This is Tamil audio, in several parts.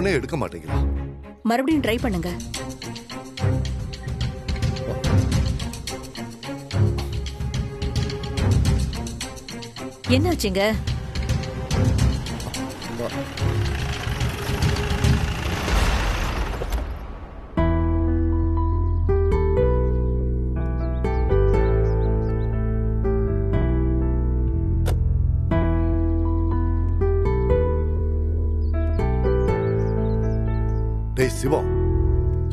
போனே எடுக்க மாட்டேங்கிறா. மறுபடியும் ட்ரை பண்ணுங்க. என்னாச்சுங்க? டேய் சிவா,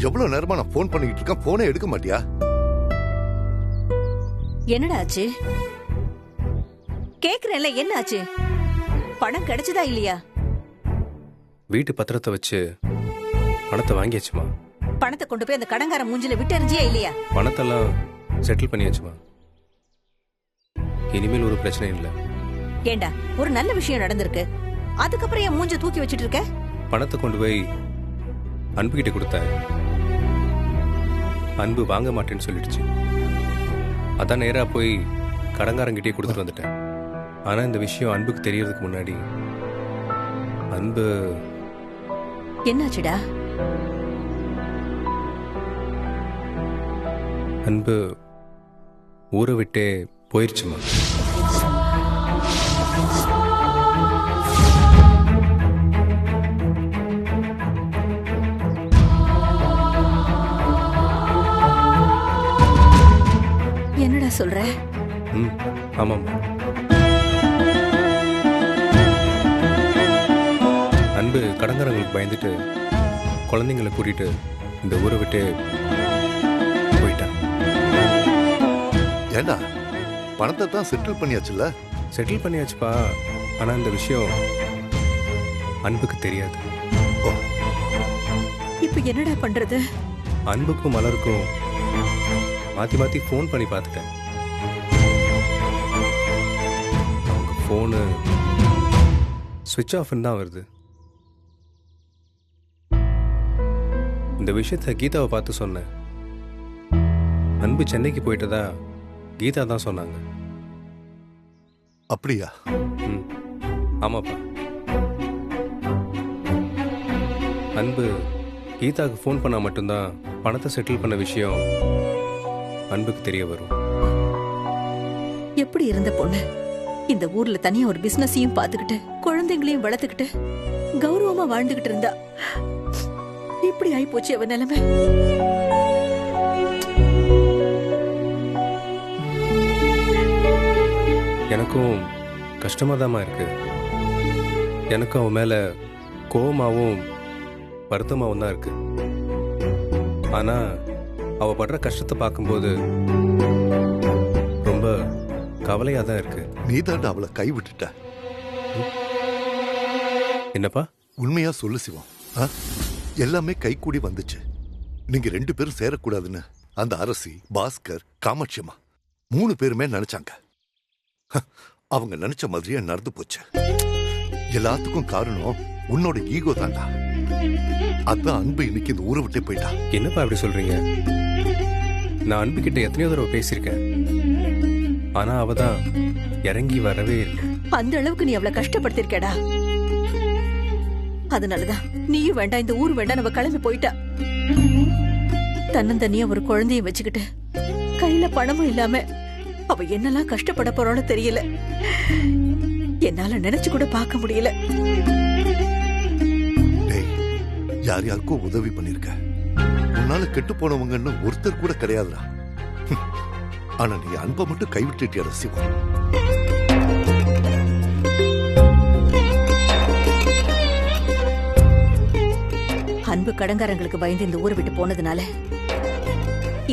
எவ்வளவு நேரமா நான் போன் பண்ணிட்டு இருக்கேன், போனே எடுக்க மாட்டியா? என்னடா ஆச்சு? கேக்குறேன்ல, என்ன ஆச்சு? பணம் கிடைச்சதா இல்லையா? வீட்டு பத்திரத்தை வச்சு பணத்தை வாங்கியாச்சுமா. பணத்தை கொண்டு போய் அந்த கடங்கார மூஞ்சில விட்டு எறிஞ்சியா இல்லையா? பணத்தெல்லாம் செட்டில் பண்ணியாச்சுமா. இனிமேல் ஒரு பிரச்சனை இல்லை. ஏண்டா, ஒரு நல்ல விஷயம் நடந்திருக்கு, அதுக்கப்புறம் என் மூஞ்ச தூக்கி வச்சிட்டு இருக்க? பணத்தை கொண்டு போய் அன்பு கிட்ட கொடுத்தேன். அன்பு வாங்க மாட்டேன்னு சொல்லிடுச்சு. அதான் நேரா போய் கடங்காரங்கிட்டே கொடுத்துட்டு வந்துட்டேன். ஆனா இந்த விஷயம் அன்புக்கு தெரியறதுக்கு முன்னாடி அன்பு... என்னாச்சுடா? அன்பு ஊரை விட்டே போயிருச்சுமா. என்னடா சொல்ற? ஆமாம். அன்பு கடங்காரங்களுக்கு பயந்துட்டு குழந்தைங்களை கூட்டிட்டு இந்த ஊரை விட்டு போயிட்டான். ஏண்டா, பணத்தை தான் செட்டில் பண்ணியாச்சுல்ல? செட்டில் பண்ணியாச்சுப்பா. ஆனா இந்த விஷயம் அன்புக்கு தெரியாது. இப்ப என்னடா பண்றது? அன்புக்கும் மலருக்கும் மாத்தி மாத்தி போன் பண்ணி பார்த்துட்டேன். அவங்க போனு சுவிட்ச் ஆஃப்னு தான் வருது. இந்த விஷயத்த கீதாவை பார்த்து சொன்னேன். அன்பு சென்னைக்கு போயிட்டதா கீதா தான் சொன்னாங்க. அப்படியா? ஆமாப்பா. அன்பு கீதாவுக்கு ஃபோன் பண்ணா மட்டும்தான் பணத்தை செட்டில் பண்ண விஷயம் அன்புக்கு தெரிய வரும். எப்படி இருந்த பொண்ணு இந்த ஊர்ல தனியா ஒரு பிசினஸையும் பார்த்துக்கிட்டு குழந்தைங்களையும் வளர்த்துக்கிட்டு கௌரவமா வாழ்ந்துகிட்டு இருந்தா, இப்படி ஆயி போச்சு அவ நிலைமை. எனக்கும் கஷ்டமாதாம்மா இருக்கு. எனக்கும் அவன் மேல கோபமாவும் வருத்தமாவும் தான் இருக்கு. ஆனா அவ படுற கஷ்டத்தை பார்க்கும்போது ரொம்ப கவலையா தான் இருக்கு. நீ தான் அவளை கை விட்டுட்ட. என்னப்பா? உண்மையா சொல்லு சிவம். எல்லாமே கை கூடி வந்துச்சு. நீங்க 2 பேரும் சேரக்கூடாதுன்னு அந்த அரசி, பாஸ்கர், காமாட்சியம்மா 3 பேருமே நினைச்சாங்க. அவங்க நினைச்ச மாதிரியே நடந்து போச்சு. எல்லாத்துக்கும் காரணம் உன்னோட ஈகோ தாண்டா. அதான் அன்பு இன்னைக்கு இந்த ஊரை விட்டே போயிட்டா. என்னப்பா அப்படி சொல்றீங்க? நான் அன்பு கிட்ட எத்தனையோ தடவை பேசியிருக்கேன். ஆனா அவதான் இறங்கி வரவே இல்லை. அந்த அளவுக்கு நீ அவளை கஷ்டப்படுத்திருக்கடா. அதனாலதான் நீயும் வேண்டாம், இந்த ஊர் வேண்டாம், நம்ம கிளம்பி போயிட்டா. தன்னந்தனியா ஒரு குழந்தைய வச்சுக்கிட்டு கையில பணமும் இல்லாம அவ என்னெல்லாம் கஷ்டப்பட போறான்னு தெரியல. என்னால நினைச்சு கூட பார்க்க முடியல. யார் யாருக்கும் உதவி பண்ணிருக்க. உன்னால கெட்டு போனவங்கன்னு ஒருத்தர் கூட கிடையாதுடா. ஆனா நீ அன்பை மட்டும் கைவிட்டுட்டியா சிவா? அன்பு கடங்காரங்களுக்கு பயந்து இந்த ஊரை விட்டு போனதுனால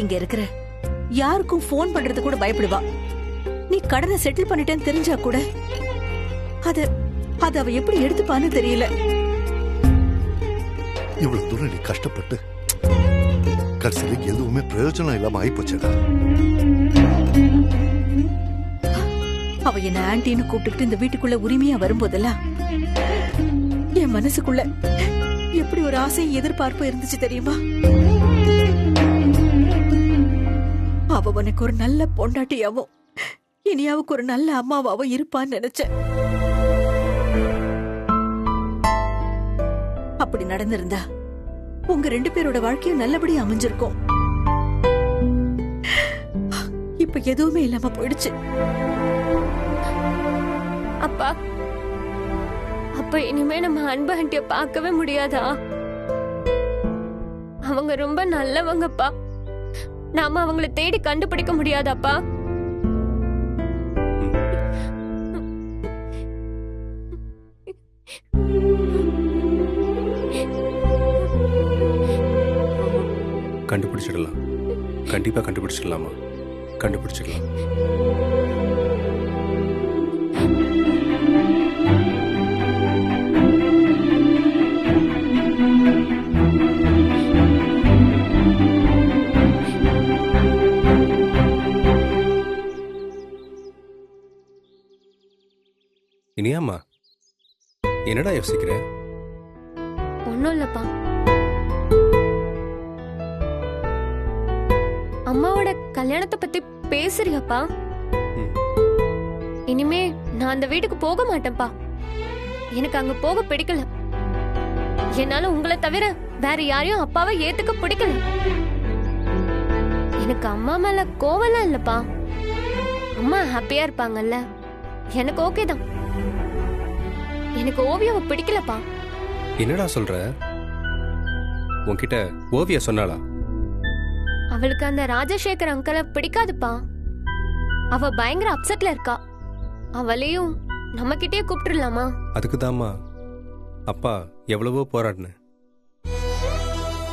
இங்க இருக்கிற யாருக்கும் போன் பண்றது கூட பயப்படுவா. நீ கடனை செட்டில் பண்ணிட்டேன்னு தெரிஞ்சா கூட அத அவ எப்படி எடுத்துப்பான்னு தெரியல. இவ்வளவு தூரம் நீ கஷ்டப்பட்டு கடைசியில எதுவுமே பிரயோஜனம் இல்லாம ஆயிப்போச்சடா. அவ என்ன ஆன்டின்னு கூப்பிட்டுக்கிட்டு இந்த வீட்டுக்குள்ள உரிமையா வரும்போதெல்லாம் என் மனசுக்குள்ள எப்படி ஒரு ஆசை எதிர்பார்ப்பு இருந்துச்சு தெரியுமா? அவ உனக்கு ஒரு நல்ல பொண்டாட்டியாவும் இனியாவுக்கு ஒரு நல்ல அம்மாவாவும் இருப்பான்னு நினைச்சேன். அப்ப அப்படி நடந்திருந்தா உங்க 2 பேரோட வாழ்க்கையும் நல்லபடியா அமைஞ்சிருக்கும். இப்ப எதுவுமே இல்லாம போயிடுச்சு. அப்பா, அப்ப இனிமே நம்ம அன்பு ஆண்டிய பார்க்கவே முடியாதா? அவங்க ரொம்ப நல்லவங்கப்பா. நாம அவங்கள தேடி கண்டுபிடிக்க முடியாதாப்பா? கண்டுபிடிச்சிடலாம், கண்டிப்பா கண்டுபிடிச்சிடலாமா? கண்டுபிடிச்சிடலாம். இனியாம்மா, என்னடா யோசிக்கிற? ஒண்ணும் இல்லப்பா. அம்மாவோட கல்யாணத்தை பத்தி பேசுறியாப்பா? ம். இனிமே நான் அந்த வீட்டுக்கு போக மாட்டேன்ப்பா. எனக்கு அங்க போக பிடிக்கல. என்னால உங்களை தவிர வேற யாரையும் அப்பாவை ஏத்துக்க பிடிக்கல. எனக்கு அம்மா மேல கோவம்லாம் இல்லப்பா. அம்மா ஹாப்பியா இருப்பாங்கல்ல, எனக்கு ஓகே தான். எனக்கு ஓவியாவை பிடிக்கலப்பா. என்னடா சொல்ற? உன்கிட்ட ஓவியா சொன்னாளா? அவளுக்கு அந்த ராஜசேகர் அங்கிளை பிடிக்காதுப்பா. அவ பயங்கர அப்செட்ல இருக்கா. அவளையும் நம்ம கிட்டே கூப்பிட்டுலாமா? அதுக்குதாம்மா அப்பா எவ்வளவோ போராடின.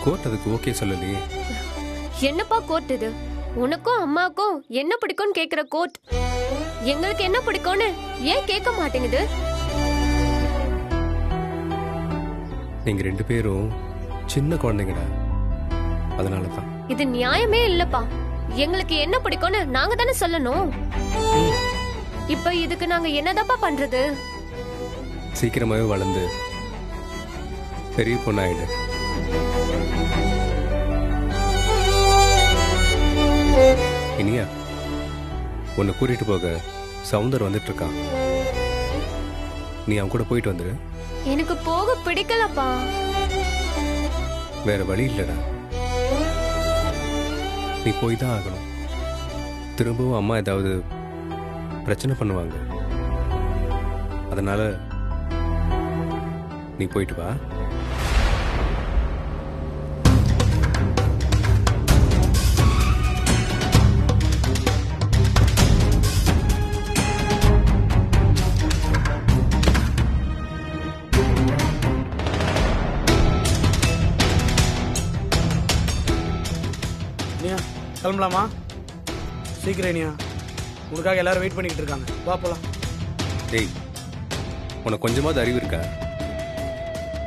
கோர்ட் அதுக்கு ஓகே சொல்லலையே. என்னப்பா கோர்ட் இது? உனக்கும் அம்மாக்கும் என்ன பிடிக்கும்னு கேக்குற கோர்ட் எங்களுக்கு என்ன பிடிக்கும்னு ஏன் கேட்க மாட்டேங்குது? நீங்க 2 பேரும் சின்ன குழந்தைங்கடா, அதனாலதான். இது நியாயமே இல்லப்பா. எங்களுக்கு என்ன பிடிக்கும்னு நாங்க தானே சொல்லணும். இப்ப இதுக்கு நாங்க என்னதாப்பா பண்றது? சீக்கிரமாவே வளர்ந்து பெரிய பொண்ணாயிடு. இனியா, உன்னை கூட்டிட்டு போக சவுந்தர் வந்துட்டு இருக்கான். நீ அவன் கூட போயிட்டு வந்துரு. எனக்கு போக பிடிக்கலப்பா. வேற வழி இல்லடா, நீ போய் தான் ஆகணும். திரும்பவும் அம்மா ஏதாவது பிரச்சனை பண்ணுவாங்க. அதனால நீ போயிட்டு வா. கிளம்பலாமா? சீக்கிரம் இனியா, உனக்காக எல்லாரும் வெயிட் பண்ணிக்கிட்டு இருக்காங்க. வா போலாம். டேய், உனக்கு கொஞ்சமாவது அறிவு இருக்கா?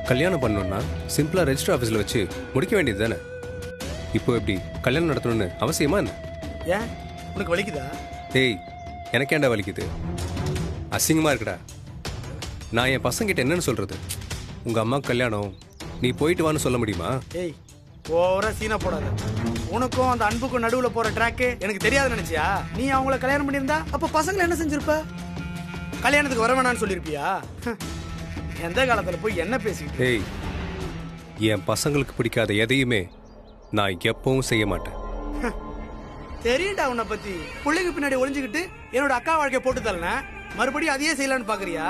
கல்யாணம் பண்ணணும்னா சிம்பிளா ரெஜிஸ்டர் ஆஃபீஸில் வச்சு முடிக்க வேண்டியது தானே. இப்போ எப்படி கல்யாணம் நடத்தணும்னு அவசியமா என்ன? ஏன் உனக்கு வலிக்குதா? டேய், எனக்கேண்டா வலிக்குது? அசிங்கமா இருக்குடா. நான் என் பசங்கிட்ட என்னன்னு சொல்றது? உங்க அம்மா கல்யாணம், நீ போயிட்டு வான்னு சொல்ல முடியுமா? ஏய், ஓவரா சீனா போடாத. உனக்கும் அந்த அன்புக்கும் நடுவுல போற ட்ராக்கு எனக்கு தெரியாது நினைச்சியா? நீ அவங்கள கல்யாணம் பண்ணியிருந்தா அப்ப பசங்களை என்ன செஞ்சிருப்ப? கல்யாணத்துக்கு வர வேணான்னு சொல்லியிருப்பியா? எந்த காலத்துல போய் என்ன பேசிக்கிட்டு? ஏய், என் பசங்களுக்கு பிடிக்காத எதையுமே நான் எப்பவும் செய்ய மாட்டேன். தெரியும்டா உன்னை பத்தி. பிள்ளைக்கு பின்னாடி ஒளிஞ்சுக்கிட்டு என்னோட அக்கா வாழ்க்கைய போட்டு தரல, மறுபடியும் அதையே செய்யலான்னு பாக்குறியா?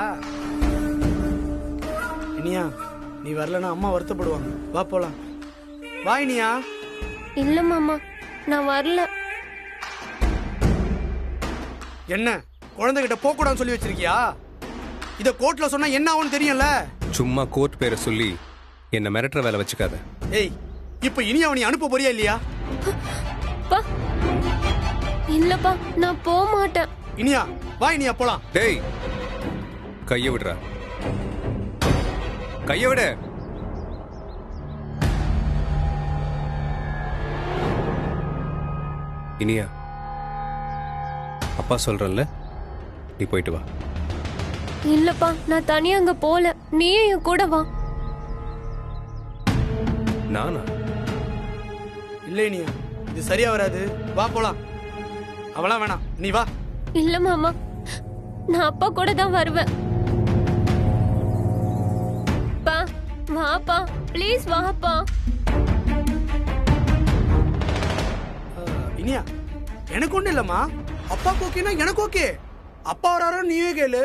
இனியா, நீ வரலன்னா அம்மா வருத்தப்படுவாங்க. வா போலாம். வா இனியா. இல்ல மாமா, நான் வரல. என்ன குழந்தைகிட்ட போக கூடாதுன்னு சொல்லி வச்சிருக்கியா? இத கோர்ட்ல சொன்னா என்ன ஆகும்னு தெரியும்ல? சும்மா கோர்ட் பேரை சொல்லி என்ன மிரட்டுற வேலை வச்சுக்காத. ஏய், இப்ப இனி அவனை அனுப்ப போறியா இல்லையா? பா, இல்லப்பா, நான் போக மாட்டேன். இனியா, வா இனியா போலாம். டேய், கைய விடுறா. கைய விட. இனியா, அப்பா சொல்றேன்ல, நீ போயிட்டு வா. இல்லப்பா, நான் தனியா அங்க போல. நீயும் என் கூட வா. நானா? இல்ல இனியா, இது சரியா வராது. வா போலாம். அவளா வேணாம், நீ வா. இல்ல மாமா, நான் அப்பா கூட தான் வருவேன். பா, வாப்பா ப்ளீஸ் வாப்பா. இனியா எனக்கு ஒண்ணு இல்லம்மா. அப்பாக்கு ஓகேனா எனக்கு ஓகே. அப்பா வராரோ நீயே கேளு.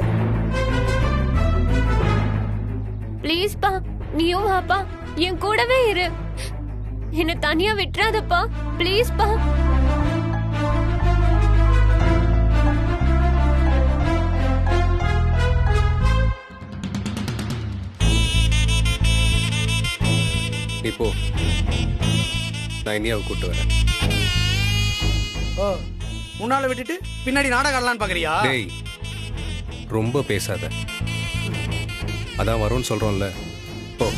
ப்ளீஸ் பா நீயும் வாப்பா, என் கூடவே இரு. என்ன தனியா விட்டுறாதப்பா ப்ளீஸ் பா. இப்போ நான் இனியாவை கூட்டு வரேன். ஓ, முன்னால விட்டுட்டு பின்னாடி நாடகம் ஆடலான்னு பாக்குறியா? டேய் ரொம்ப பேசாத, அதான் வரும்னு சொல்றோம்ல. போ.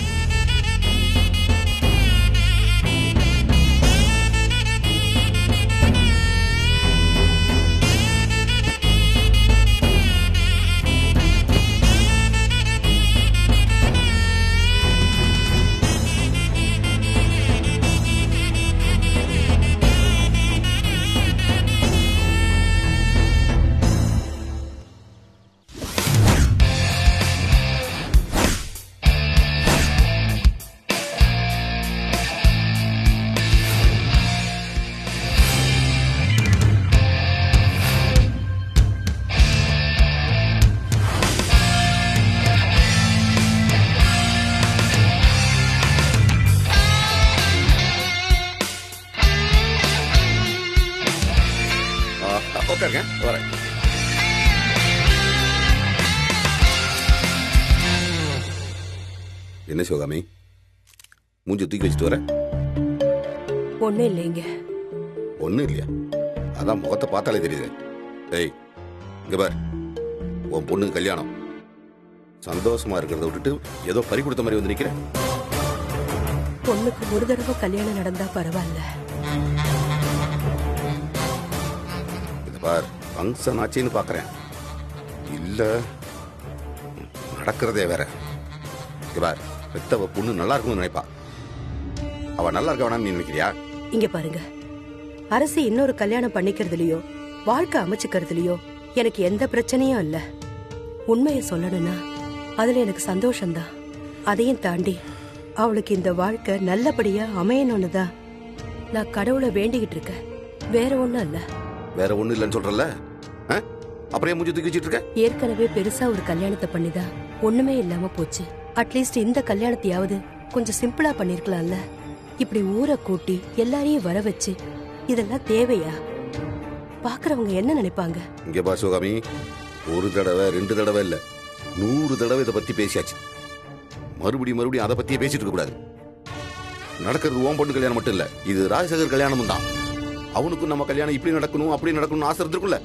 உட்காருங்க, வரேன். என்ன சிவகாமி மூஞ்சி தூக்கி வச்சுட்டு வர? ஒண்ணும் இல்லைங்க. ஒண்ணும் இல்லையா? அதான் முகத்தை பார்த்தாலே தெரியுது. ஏய் இங்க பார், உன் பொண்ணுக்கு கல்யாணம். சந்தோஷமா இருக்கிறத விட்டுட்டு ஏதோ பறி கொடுத்த மாதிரி வந்து நிக்கிற. பொண்ணுக்கு ஒரு தடவை கல்யாணம் நடந்தா பரவாயில்ல. பார், ஃபங்க்ஷன் ஆச்சுன்னு பாக்குறேன். இல்ல நடக்கிறதே வேற. பார், பெத்தவ பொண்ணு நல்லா இருக்கும்னு நினைப்பா. அவ நல்லா இருக்க வேணாம்னு நீ நினைக்கிறியா? இங்க பாருங்க, அரசு இன்னொரு கல்யாணம் பண்ணிக்கிறதுலயோ வாழ்க்கை அமைச்சுக்கிறதுலயோ எனக்கு எந்த பிரச்சனையும் இல்ல. உண்மையை சொல்லணும்னா அதுல எனக்கு சந்தோஷம்தான். அதையும் தாண்டி அவளுக்கு இந்த வாழ்க்கை நல்லபடியா அமையணும்னு தான் நான் கடவுளை வேண்டிக்கிட்டு இருக்கேன். வேற ஒண்ணும் இல்ல. வேற ஒண்ணு இல்லைன்னு சொல்றல, அப்புறம் ஏன் மூஞ்சி தூக்கி வச்சிட்டு இருக்க? ஏற்கனவே பெருசா ஒரு கல்யாணத்தை பண்ணிதான் ஒண்ணுமே இல்லாம போச்சு. அட்லீஸ்ட் இந்த கல்யாணத்தையாவது கொஞ்சம் சிம்பிளா பண்ணிருக்கலாம்ல. இப்படி ஊரை கூட்டி எல்லாரையும் வர வச்சு இதெல்லாம் தேவையா? பாக்குறவங்க என்ன நினைப்பாங்க? இங்க பா சிவகாமி, ஒரு தடவை 2 தடவை இல்ல 100 தடவை இதை பத்தி பேசியாச்சு. மறுபடியும் அதை பத்தியே பேசிட்டு இருக்க கூடாது. நடக்கிறது ஓம் பொண்ணு கல்யாணம் மட்டும் இல்ல, இது ராஜசேகர் கல்யாணமும் தான். அவனுக்கும் நம்ம கல்யாணம் இப்படி நடக்கணும் அப்படி நடக்கணும்னு ஆசை இருந்திருக்குல்ல.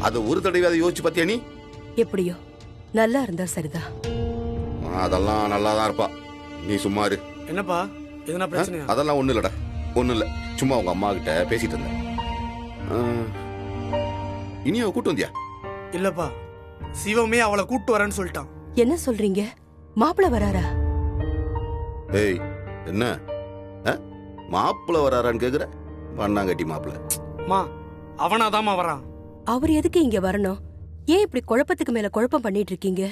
அதை ஒரு தடவை அதை யோசிச்சு பாத்தியா நீ? எப்படியோ நல்லா இருந்தா சரிதான். அதெல்லாம் நல்லாதான் இருப்பா, நீ சும்மா இரு. என்னப்பா எதுனா பிரச்சனையா? அதெல்லாம் ஒண்ணு இல்லடா, ஒண்ணு இல்ல. சும்மா உங்க அம்மா கிட்ட பேசிட்டு இருந்தேன். இனி அவ கூட்டு வந்தியா? இல்லப்பா, சிவமே அவளை கூட்டு வரேன்னு சொல்லிட்டான். என்ன சொல்றீங்க? மாப்பிள்ள வராரா? ஏய் என்ன மாப்பிள்ள வராரான்னு கேக்குற? பண்ணாங்கட்டி மாப்பிள்ள. மா அவனாதாமா வரான். அவர் எதுக்கு இங்க வரணும்? ஏன் இப்படி குழப்பத்துக்கு மேல குழப்பம் பண்ணிட்டு இருக்கீங்க?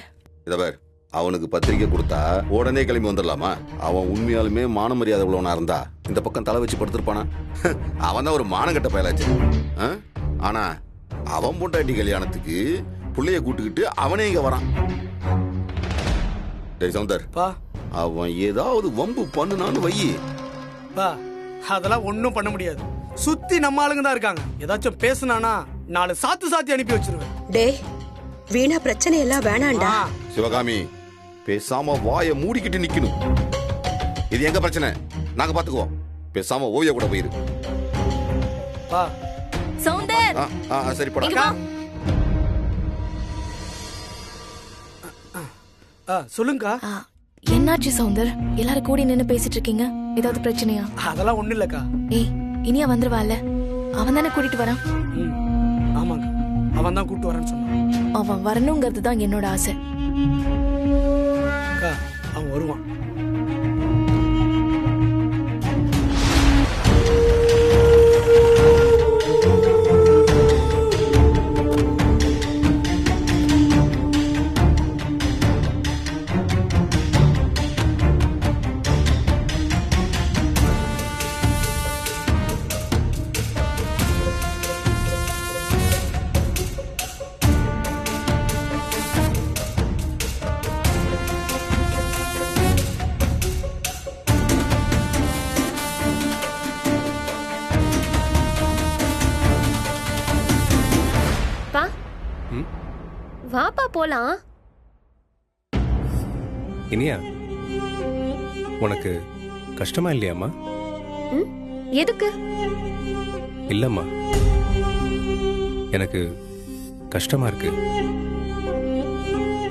இத பார், அவனுக்கு பத்திரிக்கை கொடுத்தா உடனே கிளம்பி வந்துடலாமா? அவன் உண்மையாலுமே மான மரியாதை உள்ளவனா இருந்தா இந்த பக்கம் தலை வச்சு படுத்திருப்பானா? அவன் தான் ஒரு மானங்கட்ட பயலாச்சு. ஆனா அவன் பொண்டாட்டி கல்யாணத்துக்கு புள்ளைய கூட்டுக்கிட்டு அவனே இங்க வரான். டேய் சௌந்தர், அவன் ஏதாவது வம்பு பண்ணுனான்னு வையி. அதெல்லாம் ஒண்ணும் பண்ண முடியாது. சுத்தி நம்ம ஆளுங்க தான் இருக்காங்க. ஏதாச்சும் பேசுனானா 4 சாத்தி அனுப்பி வச்சிருவேன். டேய், வீணா பிரச்சனை எல்லாம் வேணாண்டா. சிவகாமி, பேசாம வாய மூடிக்கிட்டு நிக்கணும். இது எங்க பிரச்சனை, நாங்க பாத்துக்குவோம். பேசாம ஓவிய கூட போயிரு. சௌந்தர், சரி போடா. சொல்லுங்கக்கா. என்னாச்சு சௌந்தர்? எல்லாரும் கூடி நின்னு பேசிட்டு இருக்கீங்க, ஏதாவது பிரச்சனையா? அதெல்லாம் ஒண்ணு இல்லக்கா. ஏய், இனியா வந்துருவாள்ல, அவன் தானே கூட்டிட்டு வரான். ஆமாங்க, அவன் தான் கூட்டு வரேன்னு சொன்னான். அவன் வரணுங்கிறது தான் என்னோட ஆசை. அவன் வருவான். போலாம். இனியா, உனக்கு கஷ்டமா இல்லையாம்மா? எதுக்கு? இல்லம்மா, எனக்கு கஷ்டமா இருக்கு.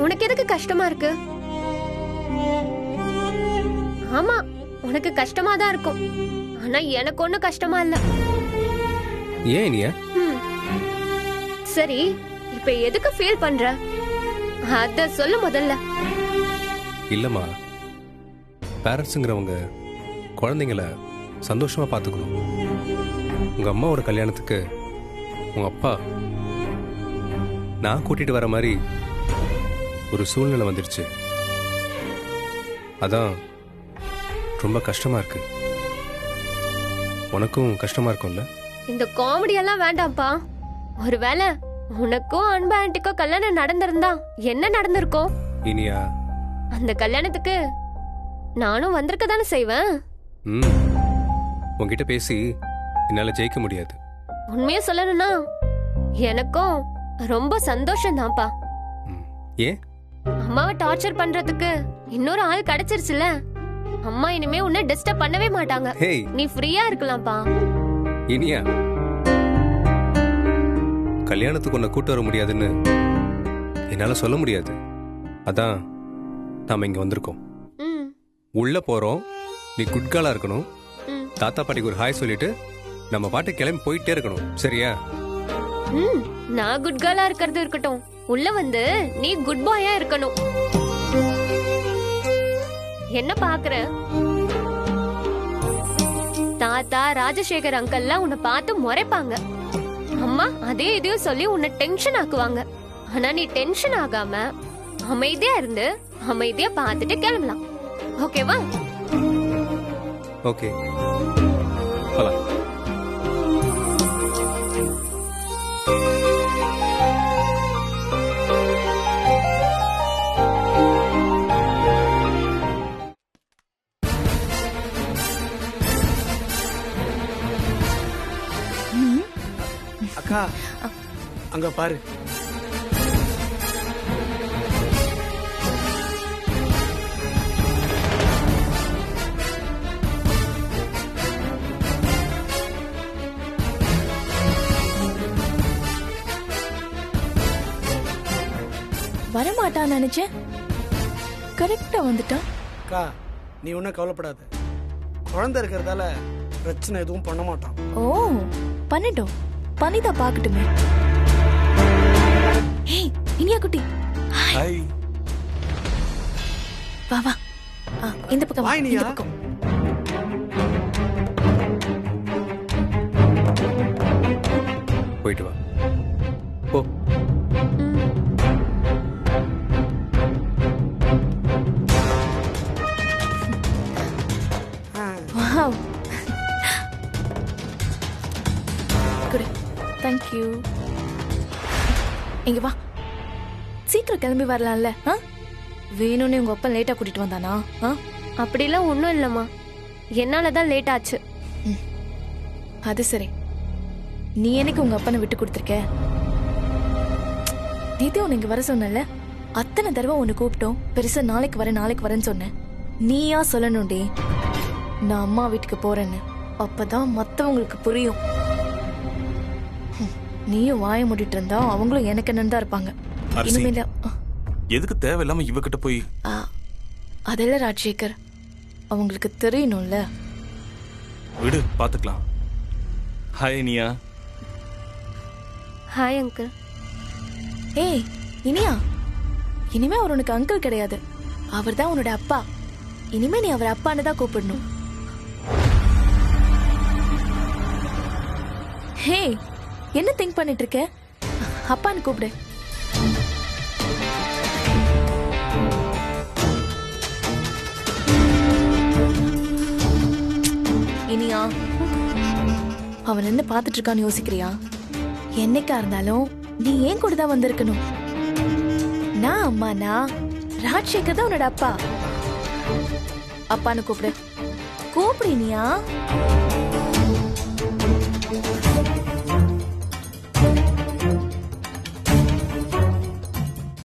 உனக்கு எதுக்கு கஷ்டமா இருக்கு? ஆமா, உனக்கு கஷ்டமா தான் இருக்கும். ஆனா எனக்கு ஒண்ணும் கஷ்டமா இல்ல. ஏன் இனியா? சரி, இப்ப எதுக்கு ஃபீல் பண்ற? அத சொல்லு முதல்ல. இல்லம்மா, பேரண்ட்ஸுங்கிறவங்க குழந்தைங்கள சந்தோஷமா பார்த்துக்கணும். உங்க அம்மாவோட கல்யாணத்துக்கு உங்க அப்பா நான் கூட்டிட்டு வர மாதிரி ஒரு சூழ்நிலை வந்துருச்சு. அதான் ரொம்ப கஷ்டமா இருக்கு. உனக்கும் கஷ்டமா இருக்கும்ல? இந்த காமெடி எல்லாம் வேண்டாம்ப்பா. ஒருவேளை உனக்கும் அன்பு ஆண்டிக்கோ கல்யாணம் நடந்திருந்தா என்ன நடந்திருக்கும்? இனியா, அந்த கல்யாணத்துக்கு நானும் வந்திருக்க தானே செய்வேன். உன்கிட்ட பேசி என்னால ஜெயிக்க முடியாது. உண்மையா சொல்லணும்னா எனக்கும் ரொம்ப சந்தோஷம் தான்ப்பா. ஏன்? அம்மாவை டார்ச்சர் பண்றதுக்கு இன்னொரு ஆள் கிடைச்சிருச்சுல. அம்மா இனிமே உன்னை டிஸ்டர்ப் பண்ணவே மாட்டாங்க. ஹேய், நீ ஃப்ரீயா இருக்கலாம்ப்பா. இனியா, கல்யாணத்துக்கு உன்னை கூட்டு வர முடியாதுன்னு என்னால சொல்ல முடியாது. அதான் நாம இங்க வந்திருக்கோம். உள்ள போறோம், நீ குட்காலா இருக்கணும். தாத்தா பாட்டிக்கு ஒரு ஹாய் சொல்லிட்டு நம்ம பாட்டு கிளம்பி போயிட்டே இருக்கணும். சரியா? நான் குட் கேர்ளா இருக்கிறது இருக்கட்டும், உள்ள வந்து நீ குட் பாயா இருக்கணும். என்ன பாக்குற? தாத்தா ராஜசேகர் அங்கெல்லாம் உன்னை பார்த்து முறைப்பாங்க. அம்மா அதே இதையும் சொல்லி உன்னை டென்ஷன் ஆக்குவாங்க. ஆனா நீ டென்ஷன் ஆகாம அமைதியா இருந்து அமைதியா பார்த்துட்டு கிளம்பலாம். ஓகேவா? ஓகே, போலாம். அக்கா அங்க பாரு. வரமாட்டான்னு நினைச்சேன், கரெக்டா வந்துட்டான். அக்கா நீ ஒன்னும் கவலைப்படாத. குழந்தை இருக்கிறதால பிரச்சனை எதுவும் பண்ண மாட்டான். ஓ, பண்ணிட்டோம், பண்ணிதான் பாக்கட்டுமே. ஏய் இனியா குட்டி, ஹாய். வா வா, இந்த பக்கம் வா, வா இனியா. இந்த பக்கம். போயிட்டு வா. போ. Wow, good, thank you. இங்க வா, சீக்கிரம் கிளம்பி வரலாம்ல. வேணும்னு உங்க அப்பா லேட்டா கூட்டிட்டு வந்தானா? அப்படிலாம் ஒண்ணும் இல்லம்மா, என்னாலதான் லேட் ஆச்சு. அது சரி, நீ எனக்கு உங்க அப்பனை விட்டு கொடுத்துருக்க? நேத்தே உன்னை இங்க வர சொன்னல, அத்தனை தடவை உன்னை கூப்பிட்டோம். பெருசா நாளைக்கு வரேன்னு சொன்னேன். நீயா சொல்லணும்டே நான் அம்மா வீட்டுக்கு போறேன்னு. அப்பதான் மத்தவங்களுக்கு புரியும். நீயும் வாய மூடிட்டு இருந்தா அவங்களும் எனக்கு என்னன்னு தான் இருப்பாங்க. இனிமேல எதுக்கு தேவையில்லாம இவகிட்ட போய்? அதெல்லாம் ராஜசேகர், அவங்களுக்கு தெரியணும்ல. விடு, பாத்துக்கலாம். ஹாய் இனியா. Hi uncle. ஏய் இனியா, இனிமே அவர் உனக்கு அங்கிள் கிடையாது, அவர் தான் உன்னோட அப்பா. இனிமே நீ அவர் அப்பான்னு தான் கூப்பிடணும். ஹே, என்ன திங்க் பண்ணிட்டு இருக்க? அப்பான்னு கூப்பிடு. இனியா, அவன் என்ன பாத்துட்டு இருக்கான்னு யோசிக்கிறியா? என்னைக்கா இருந்தாலும் நீ ஏன் கூட தான் வந்திருக்கணும். நான் அம்மானா ராஜசேகர் தான் உன்னோட அப்பா. அப்பான்னு கூப்பிடு, கூப்பிடு இனியா.